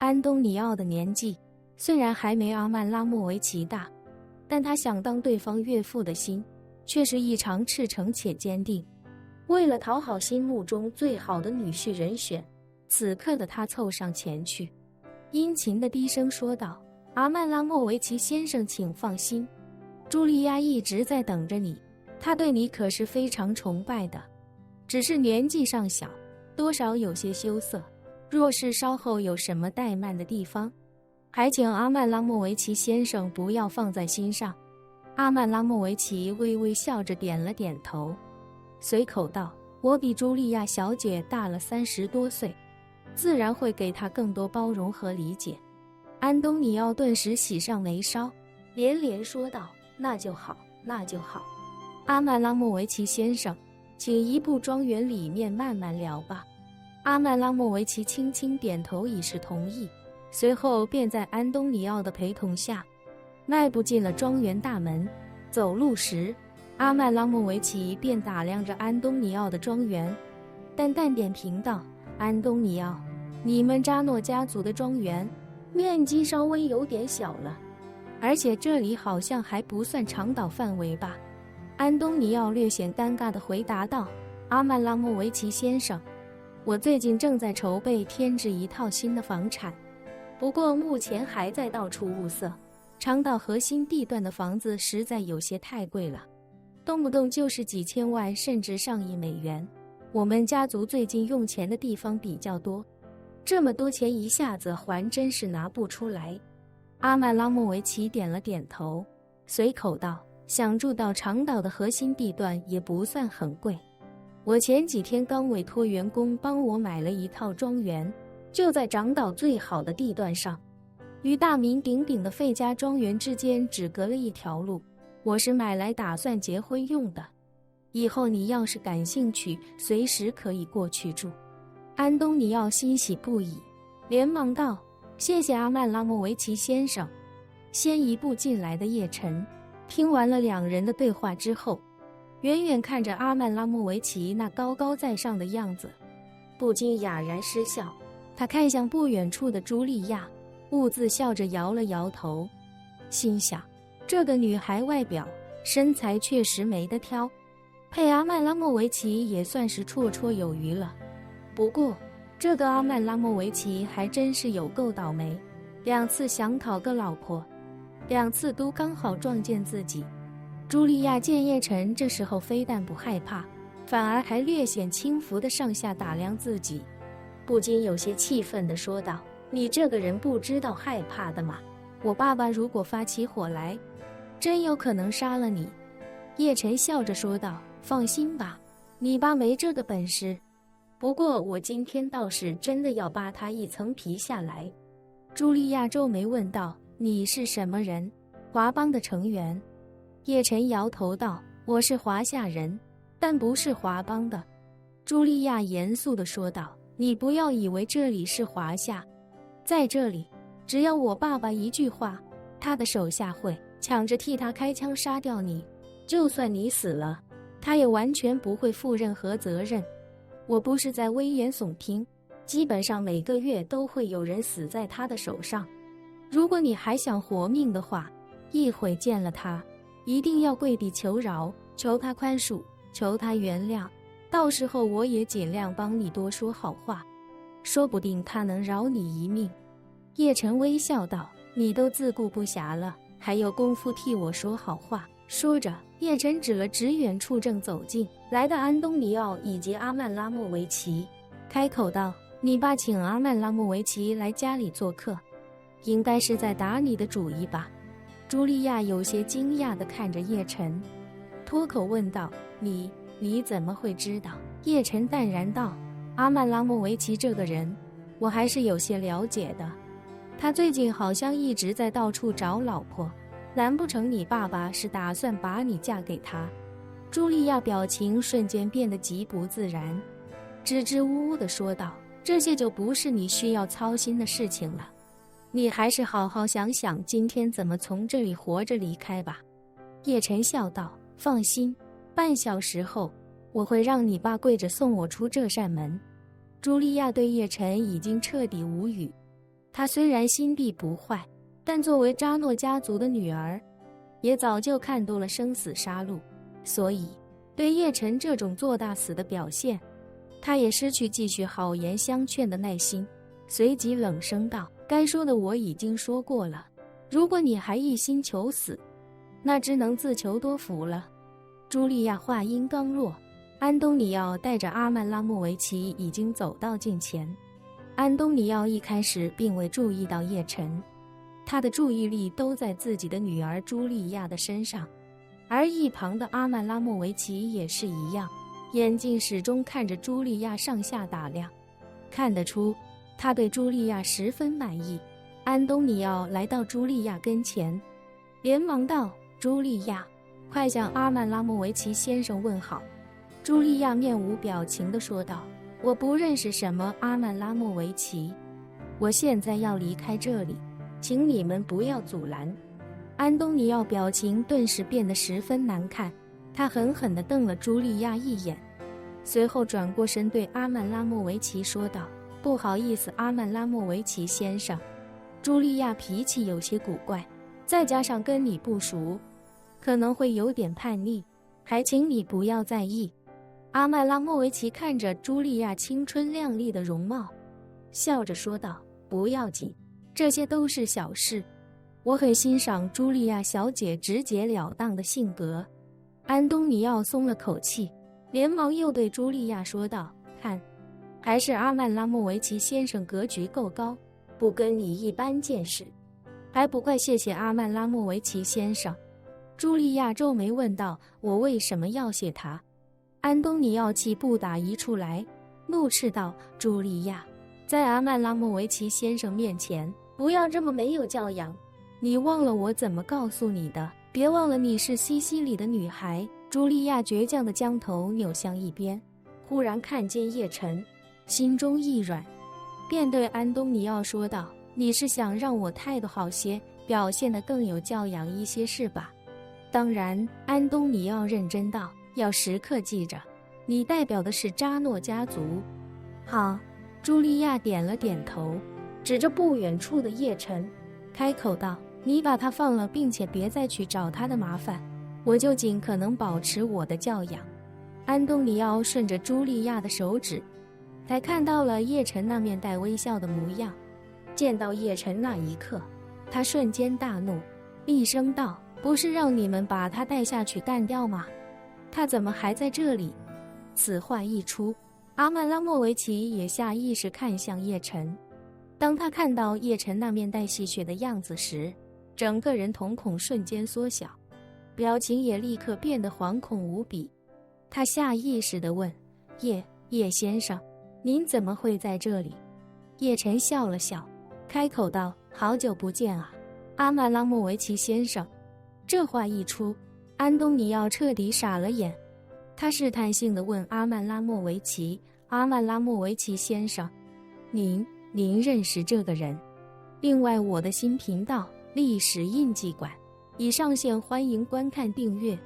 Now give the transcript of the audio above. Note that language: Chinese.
安东尼奥的年纪虽然还没阿曼拉莫维奇大，但他想当对方岳父的心却是异常赤诚且坚定。为了讨好心目中最好的女婿人选，此刻的他凑上前去，殷勤地低声说道：“阿曼拉莫维奇先生，请放心，茱莉亚一直在等着你，她对你可是非常崇拜的，只是年纪尚小，多少有些羞涩。若是稍后有什么怠慢的地方，还请阿曼拉莫维奇先生不要放在心上。”阿曼拉莫维奇微微笑着点了点头，随口道：“我比茱莉亚小姐大了30多岁，自然会给她更多包容和理解。”安东尼奥顿时喜上眉梢，连连说道：“那就好，那就好。阿曼拉莫维奇先生，请移步庄园里面慢慢聊吧。”阿曼拉莫维奇轻轻点头以示同意，随后便在安东尼奥的陪同下迈步进了庄园大门。走路时，阿曼拉莫维奇便打量着安东尼奥的庄园，淡淡点评道：“安东尼奥，你们扎诺家族的庄园面积稍微有点小了，而且这里好像还不算长岛范围吧？”安东尼奥略显尴尬地回答道：“阿曼拉莫维奇先生，我最近正在筹备添置一套新的房产，不过目前还在到处物色。长岛核心地段的房子实在有些太贵了，动不动就是几千万甚至上亿美元。我们家族最近用钱的地方比较多，这么多钱一下子还真是拿不出来。”阿曼拉莫维奇点了点头，随口道：“想住到长岛的核心地段也不算很贵，我前几天刚委托员工帮我买了一套庄园，就在长岛最好的地段上，与大名鼎鼎的费加庄园之间只隔了一条路。我是买来打算结婚用的，以后你要是感兴趣，随时可以过去住。”安东尼奥欣喜不已，连忙道：“谢谢阿曼拉莫维奇先生。”先一步进来的叶晨听完了两人的对话之后，远远看着阿曼拉莫维奇那高高在上的样子，不禁哑然失笑。他看向不远处的茱莉亚，兀自笑着摇了摇头，心想这个女孩外表身材确实没得挑，配阿曼拉莫维奇也算是绰绰有余了。不过这个阿曼拉莫维奇还真是有够倒霉，2次想讨个老婆，2次都刚好撞见自己。茱莉亚见叶晨这时候非但不害怕，反而还略显轻浮地上下打量自己，不禁有些气愤地说道：“你这个人不知道害怕的吗？我爸爸如果发起火来，真有可能杀了你。”叶晨笑着说道：“放心吧，你爸没这个本事。不过我今天倒是真的要扒他一层皮下来。”茱莉亚皱眉问道：“你是什么人？华帮的成员？”叶晨摇头道：“我是华夏人，但不是华帮的。”茱莉亚严肃地说道：“你不要以为这里是华夏，在这里，只要我爸爸一句话，他的手下会抢着替他开枪杀掉你，就算你死了，他也完全不会负任何责任。我不是在危言耸听，基本上每个月都会有人死在他的手上。如果你还想活命的话，一会见了他，一定要跪地求饶，求他宽恕，求他原谅。到时候我也尽量帮你多说好话，说不定他能饶你一命。”叶晨微笑道：“你都自顾不暇了，还有功夫替我说好话？”说着，叶晨指了指远处正走近来的安东尼奥以及阿曼拉莫维奇，开口道：“你爸请阿曼拉莫维奇来家里做客，应该是在打你的主意吧？”茱莉亚有些惊讶地看着叶晨，脱口问道：“你怎么会知道？”叶晨淡然道：“阿曼拉莫维奇这个人，我还是有些了解的。他最近好像一直在到处找老婆，难不成你爸爸是打算把你嫁给他？”茱莉亚表情瞬间变得极不自然，支支吾吾地说道：“这些就不是你需要操心的事情了，你还是好好想想今天怎么从这里活着离开吧。”叶晨笑道：“放心，半小时后我会让你爸跪着送我出这扇门。”茱莉亚对叶晨已经彻底无语，她虽然心地不坏，但作为扎诺家族的女儿，也早就看多了生死杀戮，所以对叶晨这种做大死的表现，她也失去继续好言相劝的耐心，随即冷声道：“该说的我已经说过了，如果你还一心求死，那只能自求多福了。”茱莉亚话音刚落，安东尼奥带着阿曼拉莫维奇已经走到近前。安东尼奥一开始并未注意到叶晨，他的注意力都在自己的女儿茱莉亚的身上，而一旁的阿曼拉莫维奇也是一样，眼睛始终看着茱莉亚上下打量，看得出他对茱莉亚十分满意。安东尼奥来到茱莉亚跟前，连忙道：“茱莉亚，快向阿曼拉莫维奇先生问好。”茱莉亚面无表情地说道：“我不认识什么阿曼拉莫维奇，我现在要离开这里，请你们不要阻拦。”安东尼奥表情顿时变得十分难看，他狠狠地瞪了茱莉亚一眼，随后转过身对阿曼拉莫维奇说道：“不好意思，阿曼拉莫维奇先生，茱莉亚脾气有些古怪，再加上跟你不熟，可能会有点叛逆，还请你不要在意。”阿曼拉莫维奇看着茱莉亚青春靓丽的容貌，笑着说道：“不要紧，这些都是小事。我很欣赏茱莉亚小姐直截了当的性格。”安东尼奥松了口气，连忙又对茱莉亚说道：“看，还是阿曼拉莫维奇先生格局够高，不跟你一般见识，还不快谢谢阿曼拉莫维奇先生。”茱莉亚皱眉问道：“我为什么要谢他？”安东尼奥气不打一处来，怒斥道：“茱莉亚，在阿曼拉莫维奇先生面前，不要这么没有教养！你忘了我怎么告诉你的？别忘了你是西西里的女孩。”茱莉亚倔强地将头扭向一边，忽然看见叶晨，心中一软，便对安东尼奥说道：“你是想让我态度好些，表现得更有教养一些是吧？”当然，安东尼奥认真道：“要时刻记着，你代表的是扎诺家族。”好，茱莉亚点了点头，指着不远处的叶晨，开口道：“你把他放了，并且别再去找他的麻烦，我就尽可能保持我的教养。”安东尼奥顺着茱莉亚的手指，才看到了叶晨那面带微笑的模样。见到叶晨那一刻，他瞬间大怒，厉声道：“不是让你们把他带下去干掉吗？他怎么还在这里？”此话一出，阿曼拉莫维奇也下意识看向叶晨。当他看到叶晨那面带戏谑的样子时，整个人瞳孔瞬间缩小，表情也立刻变得惶恐无比。他下意识地问：“叶先生，您怎么会在这里？”叶晨笑了笑，开口道：“好久不见啊，阿曼拉莫维奇先生。”这话一出，安东尼奥彻底傻了眼，他试探性地问阿曼拉莫维奇：“阿曼拉莫维奇先生，您认识这个人？”另外，我的新频道历史印记馆已上线，欢迎观看订阅。